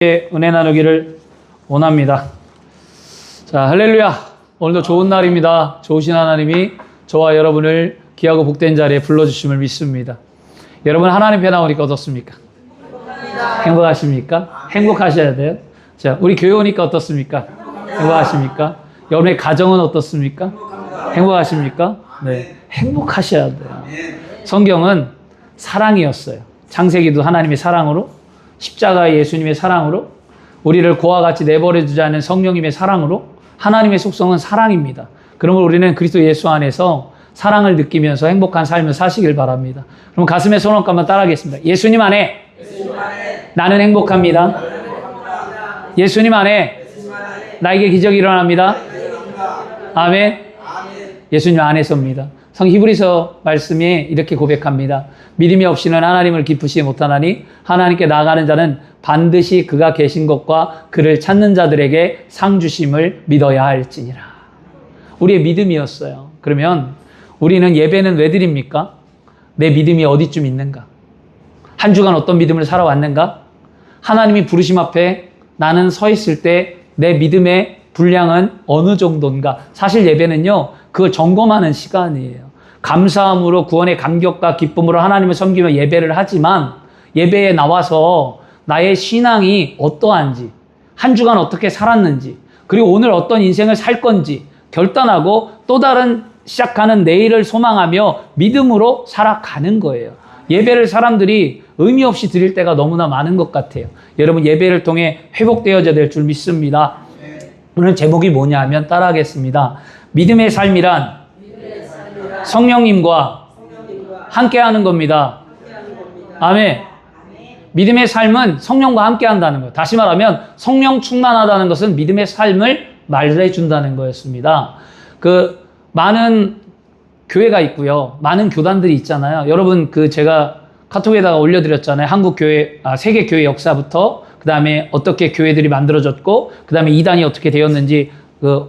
은혜 나누기를 원합니다. 자, 할렐루야. 오늘도 좋은 날입니다. 좋으신 하나님이 저와 여러분을 귀하고 복된 자리에 불러주심을 믿습니다. 여러분 하나님 편 나오니까 어떻습니까? 행복하십니까? 행복하셔야 돼요. 자, 우리 교회 오니까 어떻습니까? 행복하십니까? 여러분의 가정은 어떻습니까? 행복하십니까? 네, 행복하셔야 돼요. 성경은 사랑이었어요. 창세기도 하나님의 사랑으로, 십자가의 예수님의 사랑으로, 우리를 고와 같이 내버려 두지 않는 성령님의 사랑으로. 하나님의 속성은 사랑입니다. 그러므로 우리는 그리스도 예수 안에서 사랑을 느끼면서 행복한 삶을 사시길 바랍니다. 그럼 가슴에 손 얹고 한번 따라하겠습니다. 예수님 안에 나는 행복합니다. 예수님 안에 나에게 기적이 일어납니다. 아멘. 예수님 안에서입니다. 성 히브리서 말씀이 이렇게 고백합니다. 믿음이 없이는 하나님을 기쁘시지 못하나니 하나님께 나아가는 자는 반드시 그가 계신 것과 그를 찾는 자들에게 상 주심을 믿어야 할지니라. 우리의 믿음이었어요. 그러면 우리는 예배는 왜 드립니까? 내 믿음이 어디쯤 있는가? 한 주간 어떤 믿음을 살아왔는가? 하나님이 부르심 앞에 나는 서 있을 때 내 믿음의 분량은 어느 정도인가? 사실 예배는요, 그걸 점검하는 시간이에요. 감사함으로 구원의 감격과 기쁨으로 하나님을 섬기며 예배를 하지만 예배에 나와서 나의 신앙이 어떠한지, 한 주간 어떻게 살았는지, 그리고 오늘 어떤 인생을 살 건지 결단하고 또 다른 시작하는 내일을 소망하며 믿음으로 살아가는 거예요. 예배를 사람들이 의미 없이 드릴 때가 너무나 많은 것 같아요. 여러분 예배를 통해 회복되어져야 될 줄 믿습니다. 오늘 제목이 뭐냐 하면 따라하겠습니다. 믿음의 삶이란 성령님과 함께하는 겁니다. 아멘. 믿음의 삶은 성령과 함께한다는 거예요. 다시 말하면 성령 충만하다는 것은 믿음의 삶을 말해준다는 거였습니다. 많은 교회가 있고요. 많은 교단들이 있잖아요. 여러분 제가 카톡에다가 올려드렸잖아요. 한국 교회, 세계 교회 역사부터 그 다음에 어떻게 교회들이 만들어졌고 그 다음에 이단이 어떻게 되었는지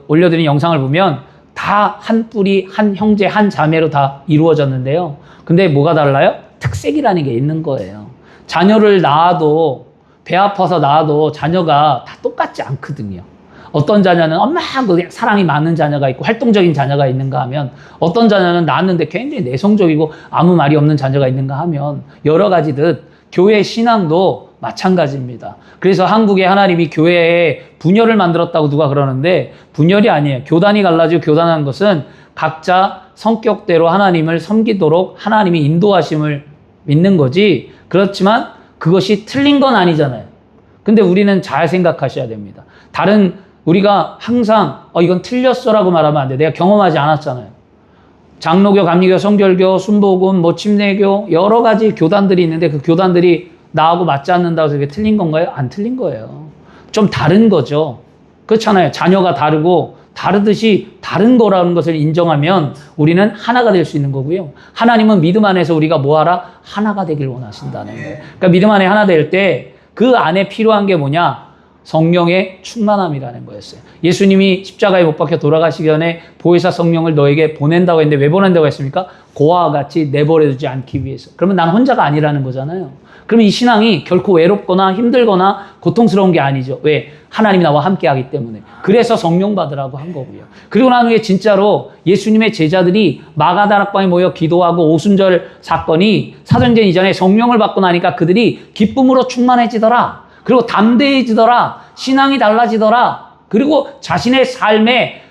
올려드린 영상을 보면 다 한 뿌리, 한 형제, 한 자매로 다 이루어졌는데요. 근데 뭐가 달라요? 특색이라는 게 있는 거예요. 자녀를 낳아도, 배 아파서 낳아도 자녀가 다 똑같지 않거든요. 어떤 자녀는 엄마하고 사랑이 많은 자녀가 있고 활동적인 자녀가 있는가 하면, 어떤 자녀는 낳았는데 굉장히 내성적이고 아무 말이 없는 자녀가 있는가 하면, 여러 가지듯 교회 신앙도 마찬가지입니다. 그래서 한국에 하나님이 교회에 분열을 만들었다고 누가 그러는데 분열이 아니에요. 교단이 갈라지고 교단한 것은 각자 성격대로 하나님을 섬기도록 하나님이 인도하심을 믿는 거지, 그렇지만 그것이 틀린 건 아니잖아요. 근데 우리는 잘 생각하셔야 됩니다. 우리가 항상 이건 틀렸어라고 말하면 안 돼. 내가 경험하지 않았잖아요. 장로교, 감리교, 성결교, 순복음, 침례교 여러 가지 교단들이 있는데 그 교단들이 나하고 맞지 않는다고 해서 그게 틀린 건가요? 안 틀린 거예요. 좀 다른 거죠. 그렇잖아요. 자녀가 다르고 다르듯이 다른 거라는 것을 인정하면 우리는 하나가 될 수 있는 거고요. 하나님은 믿음 안에서 우리가 뭐하라? 하나가 되길 원하신다는 거예요. 그러니까 믿음 안에 하나 될 때 그 안에 필요한 게 뭐냐? 성령의 충만함이라는 거였어요. 예수님이 십자가에 못 박혀 돌아가시기 전에 보혜사 성령을 너에게 보낸다고 했는데 왜 보낸다고 했습니까? 고아와 같이 내버려두지 않기 위해서. 그러면 난 혼자가 아니라는 거잖아요. 그러면 이 신앙이 결코 외롭거나 힘들거나 고통스러운 게 아니죠. 왜? 하나님이 나와 함께하기 때문에. 그래서 성령 받으라고 한 거고요. 그리고 난 후에 진짜로 예수님의 제자들이 마가다락방에 모여 기도하고 오순절 사건이 사도행전 이전에 성령을 받고 나니까 그들이 기쁨으로 충만해지더라. 그리고 담대해지더라. 신앙이 달라지더라. 그리고 자신의 삶에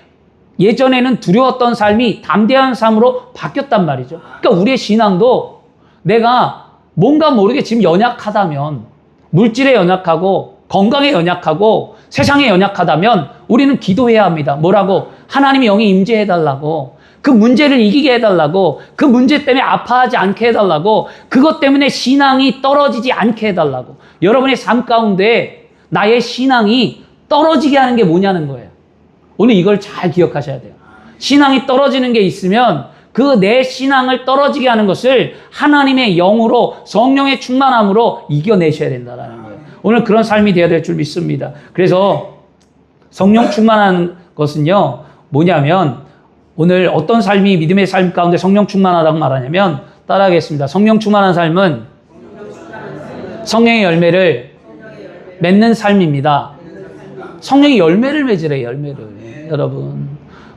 예전에는 두려웠던 삶이 담대한 삶으로 바뀌었단 말이죠. 그러니까 우리의 신앙도 내가 뭔가 모르게 지금 연약하다면, 물질에 연약하고 건강에 연약하고 세상에 연약하다면 우리는 기도해야 합니다. 뭐라고? 하나님이 영이 임재해달라고, 그 문제를 이기게 해달라고, 그 문제 때문에 아파하지 않게 해달라고, 그것 때문에 신앙이 떨어지지 않게 해달라고. 여러분의 삶 가운데 나의 신앙이 떨어지게 하는 게 뭐냐는 거예요. 오늘 이걸 잘 기억하셔야 돼요. 신앙이 떨어지는 게 있으면 그 내 신앙을 떨어지게 하는 것을 하나님의 영으로, 성령의 충만함으로 이겨내셔야 된다는 거예요. 오늘 그런 삶이 되어야 될 줄 믿습니다. 그래서 성령 충만한 것은요, 뭐냐면 오늘 어떤 삶이 믿음의 삶 가운데 성령 충만하다고 말하냐면, 따라하겠습니다. 성령 충만한 삶은 성령의 열매를 맺는 삶입니다. 성령이 열매를 맺으래, 열매를. 여러분.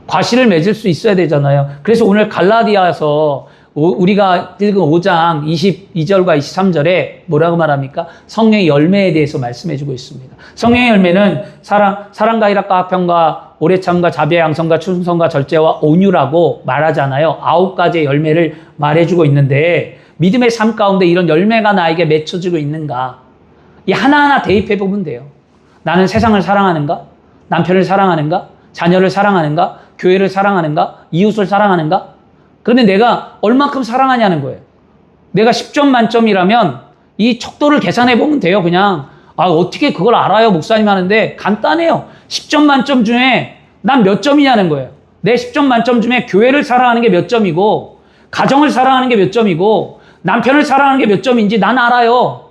과실을 맺을 수 있어야 되잖아요. 그래서 오늘 갈라디아서 우리가 읽은 5장 22절과 23절에 뭐라고 말합니까? 성령의 열매에 대해서 말씀해주고 있습니다. 성령의 열매는 사랑과 희락과 화평과 오래 참과 자비와 양성과 충성과 절제와 온유라고 말하잖아요. 9가지의 열매를 말해주고 있는데 믿음의 삶 가운데 이런 열매가 나에게 맺혀지고 있는가? 이 하나하나 대입해 보면 돼요. 나는 세상을 사랑하는가? 남편을 사랑하는가? 자녀를 사랑하는가? 교회를 사랑하는가? 이웃을 사랑하는가? 그런데 내가 얼만큼 사랑하냐는 거예요. 내가 10점 만점이라면 이 척도를 계산해 보면 돼요. 그냥 어떻게 그걸 알아요? 목사님 하는데 간단해요. 10점 만점 중에 난 몇 점이냐는 거예요. 내 10점 만점 중에 교회를 사랑하는 게 몇 점이고 가정을 사랑하는 게 몇 점이고 남편을 사랑하는 게 몇 점인지 난 알아요.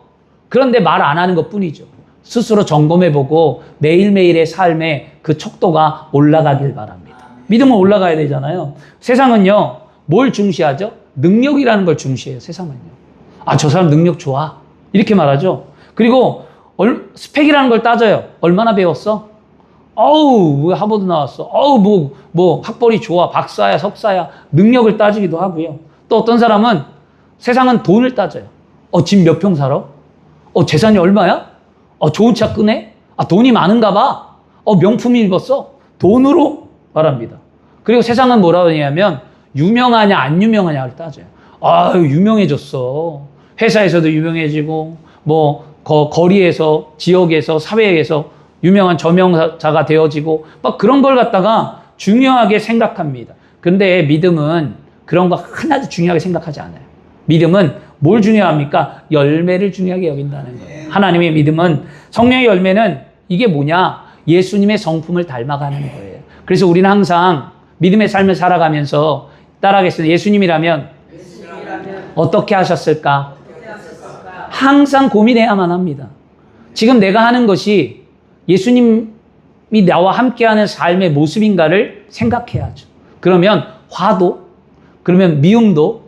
그런데 말 안 하는 것뿐이죠. 스스로 점검해보고 매일매일의 삶에 그 척도가 올라가길 바랍니다. 믿음은 올라가야 되잖아요. 세상은요, 뭘 중시하죠? 능력이라는 걸 중시해요, 세상은요. 저 사람 능력 좋아. 이렇게 말하죠. 그리고 스펙이라는 걸 따져요. 얼마나 배웠어? 하버드 나왔어. 학벌이 좋아. 박사야, 석사야. 능력을 따지기도 하고요. 또 어떤 사람은 세상은 돈을 따져요. 집 몇 평 살아? 재산이 얼마야? 좋은 차 끄네? 돈이 많은가 봐. 명품 입었어? 돈으로 말합니다. 그리고 세상은 뭐라고 하냐면 유명하냐 안 유명하냐를 따져요. 유명해졌어. 회사에서도 유명해지고 거리에서 지역에서 사회에서 유명한 저명자가 되어지고 막 그런 걸 갖다가 중요하게 생각합니다. 근데 믿음은 그런 거 하나도 중요하게 생각하지 않아요. 믿음은 뭘 중요합니까? 열매를 중요하게 여긴다는 거예요. 하나님의 믿음은 성령의 열매는 이게 뭐냐? 예수님의 성품을 닮아가는 거예요. 그래서 우리는 항상 믿음의 삶을 살아가면서 따라하겠습니다. 예수님이라면 어떻게 하셨을까? 항상 고민해야만 합니다. 지금 내가 하는 것이 예수님이 나와 함께하는 삶의 모습인가를 생각해야죠. 그러면 화도, 그러면 미움도,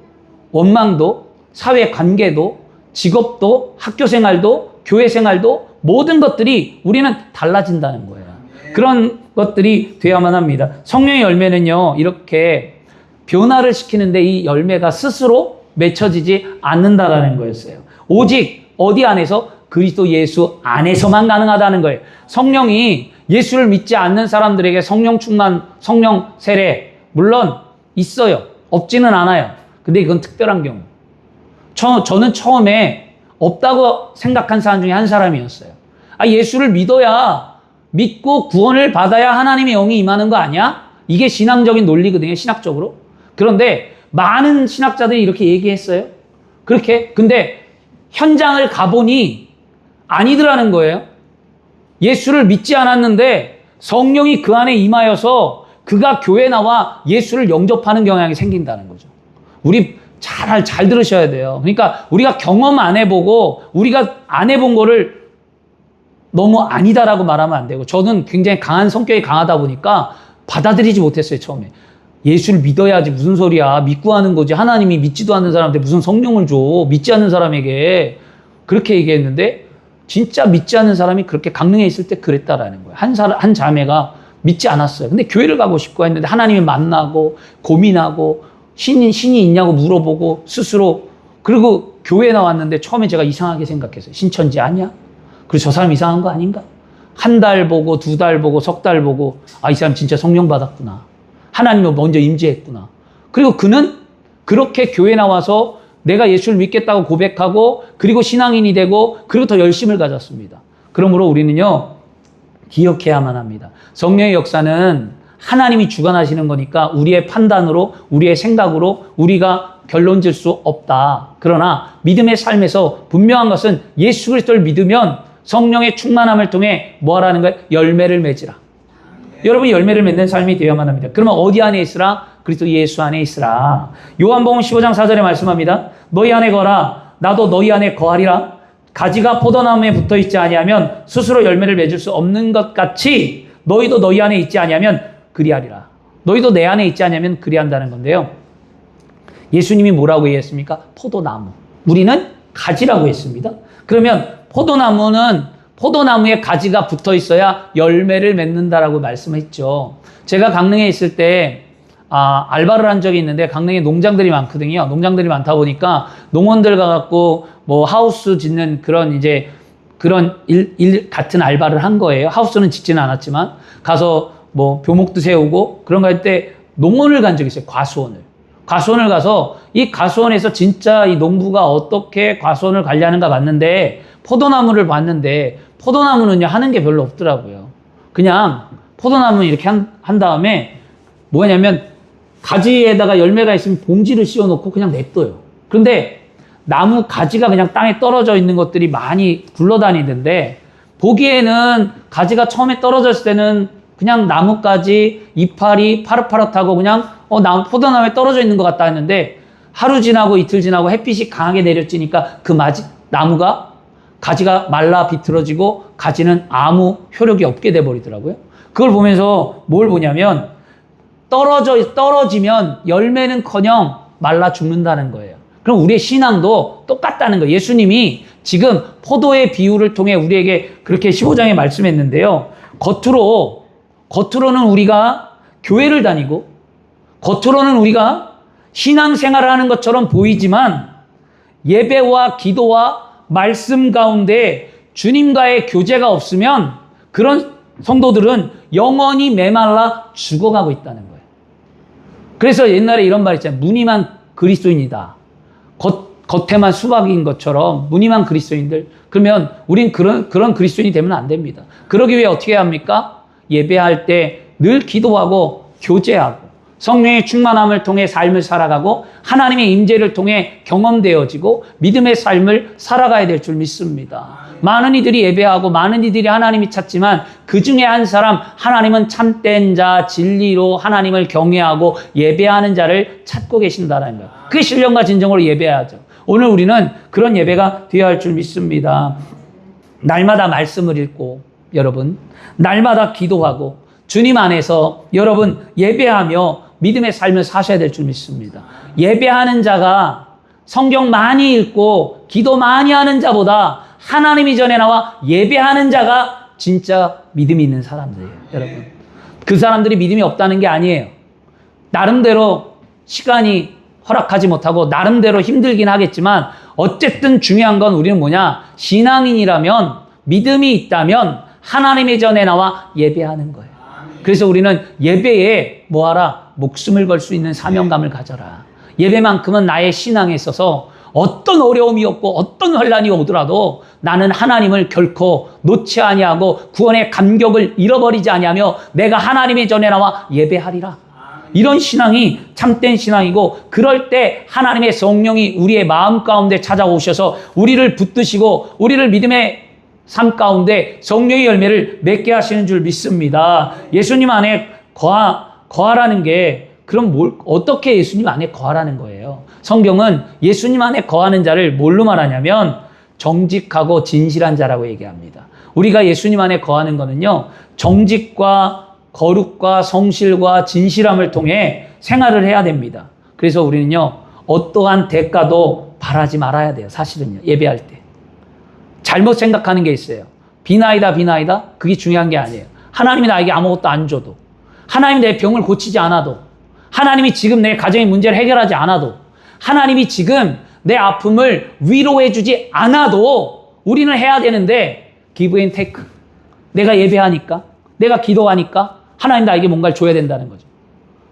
원망도, 사회 관계도, 직업도, 학교 생활도, 교회 생활도 모든 것들이 우리는 달라진다는 거예요. 그런 것들이 돼야만 합니다. 성령의 열매는요, 이렇게 변화를 시키는데 이 열매가 스스로 맺혀지지 않는다라는 거였어요. 오직 어디 안에서? 그리스도 예수 안에서만 가능하다는 거예요. 성령이 예수를 믿지 않는 사람들에게 성령 충만, 성령 세례 물론 있어요. 없지는 않아요. 근데 이건 특별한 경우. 저는 처음에 없다고 생각한 사람 중에 한 사람이었어요. 예수를 믿고 구원을 받아야 하나님의 영이 임하는 거 아니야? 이게 신앙적인 논리거든요, 신학적으로. 그런데 많은 신학자들이 이렇게 얘기했어요. 근데 현장을 가보니 아니더라는 거예요. 예수를 믿지 않았는데 성령이 그 안에 임하여서 그가 교회에 나와 예수를 영접하는 경향이 생긴다는 거죠. 우리 잘 들으셔야 돼요. 그러니까 우리가 경험 안 해보고 우리가 안 해본 거를 너무 아니다라고 말하면 안 되고, 저는 굉장히 강한 성격이 강하다 보니까 받아들이지 못했어요, 처음에. 예수를 믿어야지 무슨 소리야. 믿고 하는 거지. 하나님이 믿지도 않는 사람한테 무슨 성령을 줘. 믿지 않는 사람에게. 그렇게 얘기했는데 진짜 믿지 않는 사람이 그렇게 강릉에 있을 때 그랬다라는 거예요. 한 자매가 믿지 않았어요. 근데 교회를 가고 싶고 했는데 하나님을 만나고 고민하고 신이 있냐고 물어보고 스스로, 그리고 교회에 나왔는데 처음에 제가 이상하게 생각했어요. 신천지 아니야? 그리고 저 사람 이상한 거 아닌가? 한 달 보고 2달 보고 석 달 보고 이 사람 진짜 성령 받았구나. 하나님이 먼저 임재했구나. 그리고 그는 그렇게 교회 나와서 내가 예수를 믿겠다고 고백하고 그리고 신앙인이 되고 그리고 더 열심을 가졌습니다. 그러므로 우리는요, 기억해야만 합니다. 성령의 역사는 하나님이 주관하시는 거니까 우리의 판단으로, 우리의 생각으로 우리가 결론 질 수 없다. 그러나 믿음의 삶에서 분명한 것은 예수 그리스도를 믿으면 성령의 충만함을 통해 뭐 하라는 거예요? 열매를 맺으라. 여러분이 열매를 맺는 삶이 되어야만 합니다. 그러면 어디 안에 있으라? 그리스도 예수 안에 있으라. 요한복음 15장 4절에 말씀합니다. 너희 안에 거하라. 나도 너희 안에 거하리라. 가지가 포도나무에 붙어 있지 아니하면 스스로 열매를 맺을 수 없는 것 같이 너희도 너희 안에 있지 아니하면 그리하리라. 너희도 내 안에 있지 아니하면 그리한다는 건데요. 예수님이 뭐라고 얘기했습니까? 포도나무. 우리는 가지라고 했습니다. 그러면 포도나무는 포도나무에 가지가 붙어 있어야 열매를 맺는다라고 말씀했죠. 제가 강릉에 있을 때 알바를 한 적이 있는데 강릉에 농장들이 많거든요. 농장들이 많다 보니까 농원들 가갖고 뭐 하우스 짓는 그런 이제 그런 일 같은 알바를 한 거예요. 하우스는 짓지는 않았지만 가서 뭐 묘목도 세우고 그런 거 할 때 농원을 간 적이 있어요. 과수원을 가서 이 과수원에서 진짜 이 농부가 어떻게 과수원을 관리하는가 봤는데 포도나무를 봤는데 포도나무는요 하는 게 별로 없더라고요. 그냥 포도나무 이렇게 한 다음에 뭐냐면 가지에다가 열매가 있으면 봉지를 씌워놓고 그냥 냅둬요. 그런데 나무 가지가 그냥 땅에 떨어져 있는 것들이 많이 굴러다니는데 보기에는 가지가 처음에 떨어졌을 때는 그냥 나뭇가지 이파리 파릇파릇하고 그냥 포도나무에 떨어져 있는 것 같다 했는데 하루 지나고 이틀 지나고 햇빛이 강하게 내려지니까 그 나무가 가지가 말라 비틀어지고 가지는 아무 효력이 없게 돼버리더라고요. 그걸 보면서 뭘 보냐면 떨어지면 열매는커녕 말라 죽는다는 거예요. 그럼 우리의 신앙도 똑같다는 거예요. 예수님이 지금 포도의 비유를 통해 우리에게 그렇게 15장에 말씀했는데요. 겉으로는 우리가 교회를 다니고 겉으로는 우리가 신앙생활을 하는 것처럼 보이지만 예배와 기도와 말씀 가운데 주님과의 교제가 없으면 그런 성도들은 영원히 메말라 죽어가고 있다는 거예요. 그래서 옛날에 이런 말 있잖아요. 무늬만 그리스도인이다. 겉에만 수박인 것처럼 무늬만 그리스도인들. 그러면 우린 그런 그리스도인이 되면 안 됩니다. 그러기 위해 어떻게 해야 합니까? 예배할 때 늘 기도하고 교제하고 성령의 충만함을 통해 삶을 살아가고 하나님의 임재를 통해 경험되어지고 믿음의 삶을 살아가야 될 줄 믿습니다. 많은 이들이 예배하고 많은 이들이 하나님이 찾지만 그 중에 한 사람 하나님은 참된 자 진리로 하나님을 경외하고 예배하는 자를 찾고 계신다는 거예요. 그게 신령과 진정으로 예배하죠. 오늘 우리는 그런 예배가 되어야 할 줄 믿습니다. 날마다 말씀을 읽고 여러분 날마다 기도하고 주님 안에서 여러분 예배하며 믿음의 삶을 사셔야 될 줄 믿습니다. 예배하는 자가 성경 많이 읽고 기도 많이 하는 자보다 하나님이 전에 나와 예배하는 자가 진짜 믿음이 있는 사람들이에요. 여러분 그 사람들이 믿음이 없다는 게 아니에요. 나름대로 시간이 허락하지 못하고 나름대로 힘들긴 하겠지만 어쨌든 중요한 건 우리는 뭐냐? 신앙인이라면 믿음이 있다면 하나님의 전에 나와 예배하는 거예요. 그래서 우리는 예배에 뭐하라? 목숨을 걸 수 있는 사명감을 가져라. 예배만큼은 나의 신앙에 있어서 어떤 어려움이 없고 어떤 환난이 오더라도 나는 하나님을 결코 놓지 아니하고 구원의 감격을 잃어버리지 아니하며 내가 하나님의 전에 나와 예배하리라. 이런 신앙이 참된 신앙이고 그럴 때 하나님의 성령이 우리의 마음 가운데 찾아오셔서 우리를 붙드시고 우리를 믿음의 삶 가운데 성령의 열매를 맺게 하시는 줄 믿습니다. 예수님 안에 거하라는 게 그럼 어떻게 예수님 안에 거하라는 거예요? 성경은 예수님 안에 거하는 자를 뭘로 말하냐면 정직하고 진실한 자라고 얘기합니다. 우리가 예수님 안에 거하는 거는요. 정직과 거룩과 성실과 진실함을 통해 생활을 해야 됩니다. 그래서 우리는요. 어떠한 대가도 바라지 말아야 돼요. 사실은요. 예배할 때. 잘못 생각하는 게 있어요. 비나이다. 그게 중요한 게 아니에요. 하나님이 나에게 아무것도 안 줘도 하나님이 내 병을 고치지 않아도 하나님이 지금 내 가정의 문제를 해결하지 않아도 하나님이 지금 내 아픔을 위로해 주지 않아도 우리는 해야 되는데 give and take. 내가 예배하니까 내가 기도하니까 하나님 나에게 뭔가를 줘야 된다는 거죠.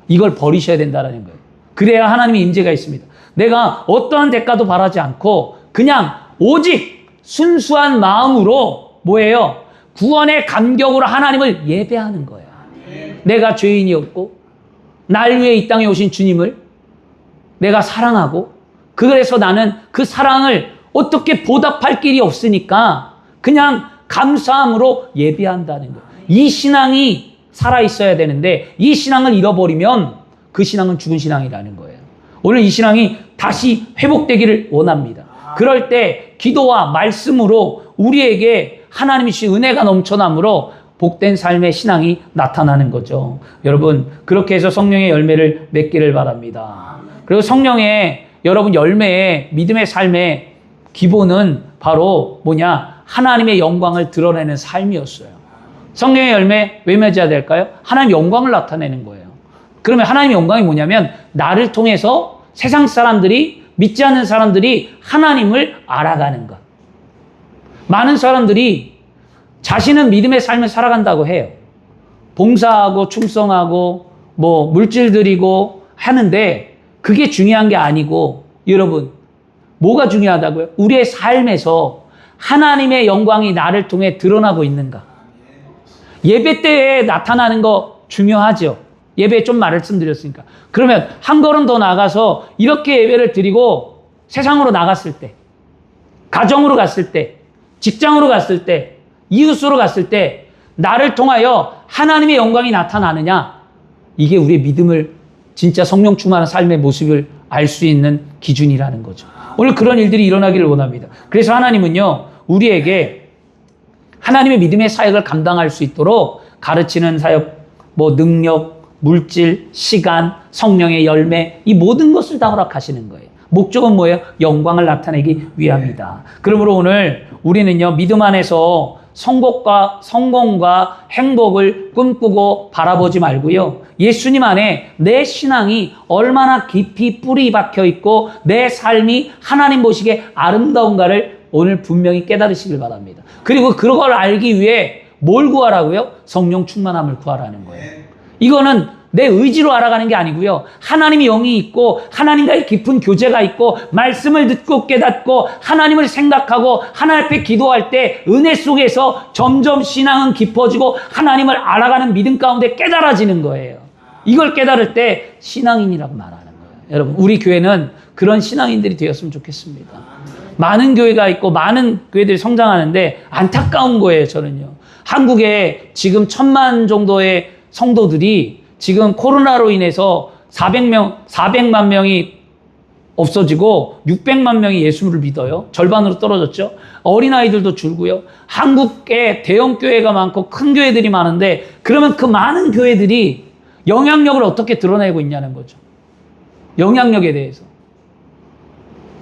이걸 버리셔야 된다는 거예요. 그래야 하나님의 임재가 있습니다. 내가 어떠한 대가도 바라지 않고 그냥 오직 순수한 마음으로 뭐예요? 구원의 감격으로 하나님을 예배하는 거예요. 내가 죄인이었고 날 위해 이 땅에 오신 주님을 내가 사랑하고 그래서 나는 그 사랑을 어떻게 보답할 길이 없으니까 그냥 감사함으로 예배한다는 거예요. 이 신앙이 살아있어야 되는데 이 신앙을 잃어버리면 그 신앙은 죽은 신앙이라는 거예요. 오늘 이 신앙이 다시 회복되기를 원합니다. 그럴 때 기도와 말씀으로 우리에게 하나님이 주신 은혜가 넘쳐나므로 복된 삶의 신앙이 나타나는 거죠. 여러분 그렇게 해서 성령의 열매를 맺기를 바랍니다. 그리고 성령의 여러분 열매의 믿음의 삶의 기본은 바로 뭐냐? 하나님의 영광을 드러내는 삶이었어요. 성령의 열매 왜 맺어야 될까요? 하나님의 영광을 나타내는 거예요. 그러면 하나님의 영광이 뭐냐면 나를 통해서 세상 사람들이, 믿지 않는 사람들이 하나님을 알아가는 것. 많은 사람들이 자신은 믿음의 삶을 살아간다고 해요. 봉사하고 충성하고 물질 드리고 하는데 그게 중요한 게 아니고, 여러분 뭐가 중요하다고요? 우리의 삶에서 하나님의 영광이 나를 통해 드러나고 있는가? 예배 때에 나타나는 거 중요하죠. 예배에 좀 말씀드렸으니까. 그러면 한 걸음 더 나가서 이렇게 예배를 드리고 세상으로 나갔을 때, 가정으로 갔을 때, 직장으로 갔을 때, 이웃으로 갔을 때 나를 통하여 하나님의 영광이 나타나느냐? 이게 우리의 믿음을, 진짜 성령 충만한 삶의 모습을 알 수 있는 기준이라는 거죠. 오늘 그런 일들이 일어나기를 원합니다. 그래서 하나님은요, 우리에게 하나님의 믿음의 사역을 감당할 수 있도록 가르치는 사역, 능력, 물질, 시간, 성령의 열매, 이 모든 것을 다 허락하시는 거예요. 목적은 뭐예요? 영광을 나타내기 위함이다. 그러므로 오늘 우리는요, 믿음 안에서 성공과 행복을 꿈꾸고 바라보지 말고요, 예수님 안에 내 신앙이 얼마나 깊이 뿌리 박혀 있고 내 삶이 하나님 보시기에 아름다운가를 오늘 분명히 깨달으시길 바랍니다. 그리고 그걸 알기 위해 뭘 구하라고요? 성령 충만함을 구하라는 거예요. 이거는 내 의지로 알아가는 게 아니고요, 하나님의 영이 있고 하나님과의 깊은 교제가 있고 말씀을 듣고 깨닫고 하나님을 생각하고 하나님 앞에 기도할 때 은혜 속에서 점점 신앙은 깊어지고 하나님을 알아가는 믿음 가운데 깨달아지는 거예요. 이걸 깨달을 때 신앙인이라고 말하는 거예요. 여러분, 우리 교회는 그런 신앙인들이 되었으면 좋겠습니다. 많은 교회가 있고 많은 교회들이 성장하는데 안타까운 거예요. 저는요, 한국에 지금 1000만 정도의 성도들이 지금 코로나로 인해서 400만 명이 없어지고 600만 명이 예수를 믿어요. 절반으로 떨어졌죠. 어린아이들도 줄고요. 한국에 대형 교회가 많고 큰 교회들이 많은데, 그러면 그 많은 교회들이 영향력을 어떻게 드러내고 있냐는 거죠. 영향력에 대해서.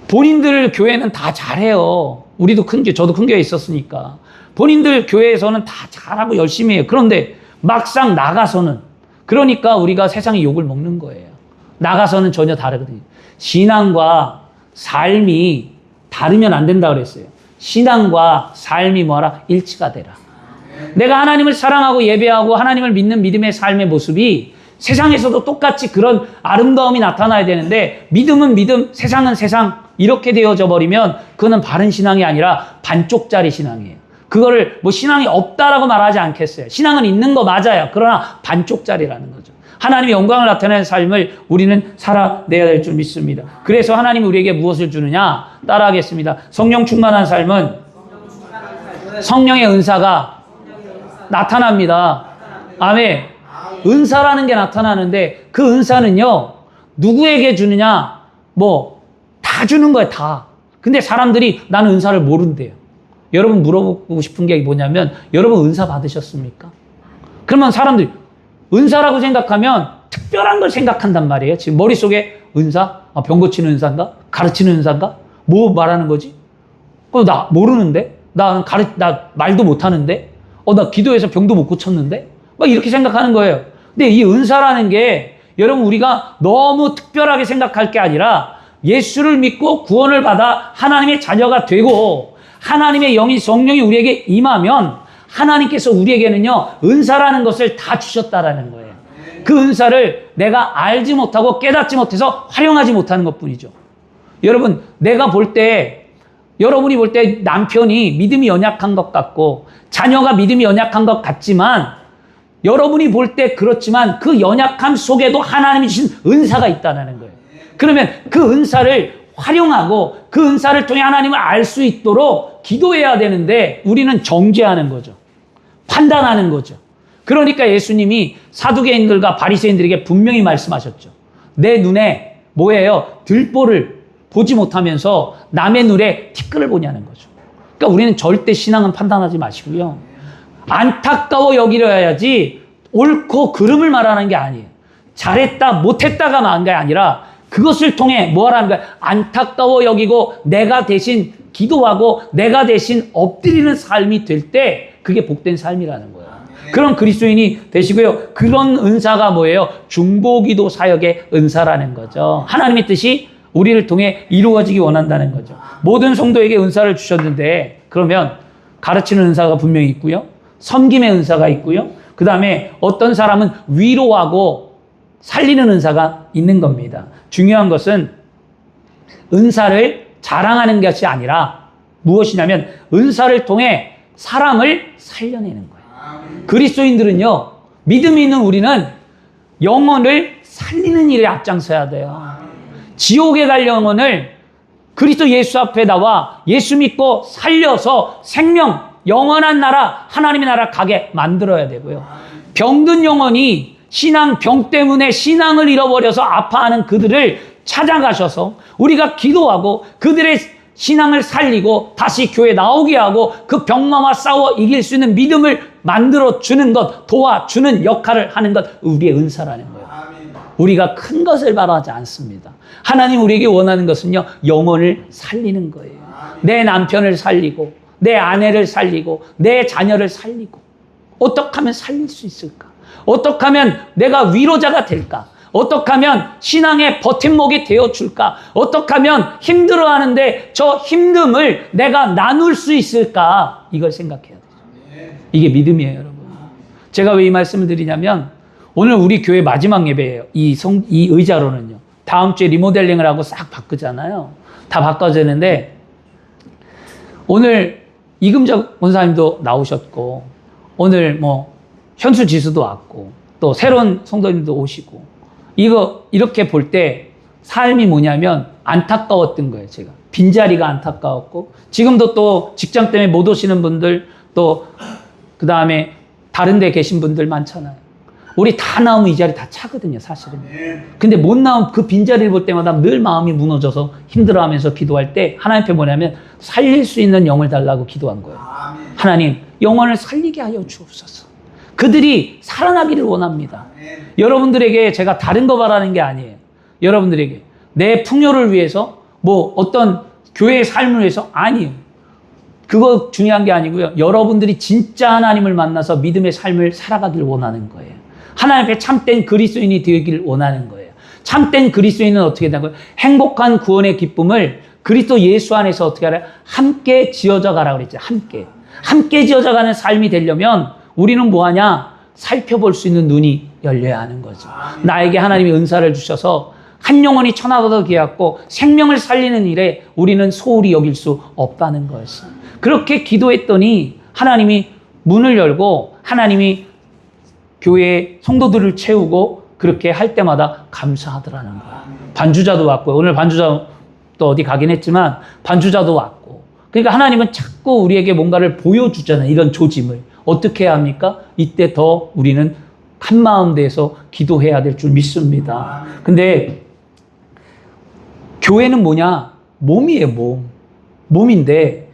본인들 교회는 다 잘해요. 우리도 큰 교회, 저도 큰 교회에 있었으니까. 본인들 교회에서는 다 잘하고 열심히 해요. 그런데 막상 나가서는, 그러니까 우리가 세상의 욕을 먹는 거예요. 나가서는 전혀 다르거든요. 신앙과 삶이 다르면 안 된다 그랬어요. 신앙과 삶이 뭐하라? 일치가 되라. 내가 하나님을 사랑하고 예배하고 하나님을 믿는 믿음의 삶의 모습이 세상에서도 똑같이 그런 아름다움이 나타나야 되는데, 믿음은 믿음, 세상은 세상, 이렇게 되어져 버리면 그거는 바른 신앙이 아니라 반쪽짜리 신앙이에요. 그거를 신앙이 없다라고 말하지 않겠어요. 신앙은 있는 거 맞아요. 그러나 반쪽짜리라는 거죠. 하나님의 영광을 나타내는 삶을 우리는 살아내야 될 줄 믿습니다. 그래서 하나님이 우리에게 무엇을 주느냐? 따라하겠습니다. 성령 충만한 삶은 성령의 은사가 나타납니다. 아멘. 은사라는 게 나타나는데, 그 은사는요, 누구에게 주느냐? 다 주는 거예요, 다. 근데 사람들이 나는 은사를 모른대요. 여러분, 물어보고 싶은 게 뭐냐면, 여러분 은사 받으셨습니까? 그러면 사람들이 은사라고 생각하면 특별한 걸 생각한단 말이에요. 지금 머릿속에 은사? 병 고치는 은사인가? 가르치는 은사인가? 뭐 말하는 거지? 나 모르는데? 나 말도 못하는데? 나 기도해서 병도 못 고쳤는데? 막 이렇게 생각하는 거예요. 근데 이 은사라는 게, 여러분, 우리가 너무 특별하게 생각할 게 아니라 예수를 믿고 구원을 받아 하나님의 자녀가 되고 하나님의 영이, 성령이 우리에게 임하면 하나님께서 우리에게는요, 은사라는 것을 다 주셨다라는 거예요. 그 은사를 내가 알지 못하고 깨닫지 못해서 활용하지 못하는 것 뿐이죠. 여러분, 여러분이 볼 때 남편이 믿음이 연약한 것 같고 자녀가 믿음이 연약한 것 같지만, 여러분이 볼 때 그렇지만 그 연약함 속에도 하나님이 주신 은사가 있다는 거예요. 그러면 그 은사를 활용하고 그 은사를 통해 하나님을 알 수 있도록 기도해야 되는데, 우리는 정죄하는 거죠. 판단하는 거죠. 그러니까 예수님이 사두개인들과 바리새인들에게 분명히 말씀하셨죠. 내 눈에 들보를 보지 못하면서 남의 눈에 티끌을 보냐는 거죠. 그러니까 우리는 절대 신앙은 판단하지 마시고요, 안타까워 여기려야지 옳고 그름을 말하는 게 아니에요. 잘했다 못했다가 말한 게 아니라 그것을 통해 뭐 하라는 거야? 안타까워 여기고 내가 대신 기도하고 내가 대신 엎드리는 삶이 될 때 그게 복된 삶이라는 거예요. 그런 그리스도인이 되시고요. 그런 은사가 뭐예요? 중보기도 사역의 은사라는 거죠. 하나님의 뜻이 우리를 통해 이루어지기 원한다는 거죠. 모든 성도에게 은사를 주셨는데 그러면 가르치는 은사가 분명히 있고요. 섬김의 은사가 있고요. 그 다음에 어떤 사람은 위로하고 살리는 은사가 있는 겁니다. 중요한 것은 은사를 자랑하는 것이 아니라 무엇이냐면 은사를 통해 사람을 살려내는 거예요. 그리스도인들은요, 믿음이 있는 우리는 영혼을 살리는 일에 앞장서야 돼요. 지옥에 갈 영혼을 그리스도 예수 앞에 나와 예수 믿고 살려서 생명, 영원한 나라, 하나님의 나라 가게 만들어야 되고요. 병든 영혼이 병 때문에 신앙을 잃어버려서 아파하는 그들을 찾아가셔서 우리가 기도하고 그들의 신앙을 살리고 다시 교회에 나오게 하고 그 병마와 싸워 이길 수 있는 믿음을 만들어주는 것, 도와주는 역할을 하는 것, 우리의 은사라는 거예요. 우리가 큰 것을 바라지 않습니다. 하나님 우리에게 원하는 것은요, 영혼을 살리는 거예요. 내 남편을 살리고 내 아내를 살리고 내 자녀를 살리고 어떻게 하면 살릴 수 있을까? 어떻게 하면 내가 위로자가 될까? 어떻게 하면 신앙의 버팀목이 되어줄까? 어떻게 하면 힘들어하는데 저 힘듦을 내가 나눌 수 있을까? 이걸 생각해야 되죠. 이게 믿음이에요, 여러분. 제가 왜 이 말씀을 드리냐면 오늘 우리 교회 마지막 예배예요. 이 의자로는요. 다음 주에 리모델링을 하고 싹 바꾸잖아요. 다 바꿔지는데 오늘 이금적 원사님도 나오셨고 오늘 뭐 현수 지수도 왔고 또 새로운 성도님도 오시고 이렇게 볼 때 삶이 뭐냐면 안타까웠던 거예요, 제가. 빈자리가 안타까웠고, 지금도 또 직장 때문에 못 오시는 분들, 또, 그 다음에 다른 데 계신 분들 많잖아요. 우리 다 나오면 이 자리 다 차거든요, 사실은. 근데 못 나오면 그 빈자리를 볼 때마다 늘 마음이 무너져서 힘들어하면서 기도할 때 하나님 앞에 뭐냐면 살릴 수 있는 영을 달라고 기도한 거예요. 하나님, 영혼을 살리게 하여 주옵소서. 그들이 살아나기를 원합니다. 여러분들에게 제가 다른 거 바라는 게 아니에요. 여러분들에게 내 풍요를 위해서 뭐 어떤 교회의 삶을 위해서 아니에요. 그거 중요한 게 아니고요. 여러분들이 진짜 하나님을 만나서 믿음의 삶을 살아가길 원하는 거예요. 하나님 앞에 참된 그리스도인이 되길 원하는 거예요. 참된 그리스도인은 어떻게 되는 거예요? 행복한 구원의 기쁨을 그리스도 예수 안에서 어떻게 하라? 함께 지어져 가라고 그랬죠. 함께 지어져 가는 삶이 되려면 우리는 뭐하냐? 살펴볼 수 있는 눈이 열려야 하는 거죠. 나에게 하나님이 은사를 주셔서 한 영혼이 천하보다 귀하고 생명을 살리는 일에 우리는 소홀히 여길 수 없다는 거였어요. 그렇게 기도했더니 하나님이 문을 열고 하나님이 교회의 성도들을 채우고 그렇게 할 때마다 감사하더라는 거예요. 반주자도 왔고요. 오늘 반주자 또 어디 가긴 했지만 반주자도 왔고. 그러니까 하나님은 자꾸 우리에게 뭔가를 보여주잖아요. 이런 조짐을. 어떻게 해야 합니까? 이때 더 우리는 한마음 돼서 기도해야 될 줄 믿습니다. 근데 교회는 뭐냐? 몸이에요, 몸. 몸인데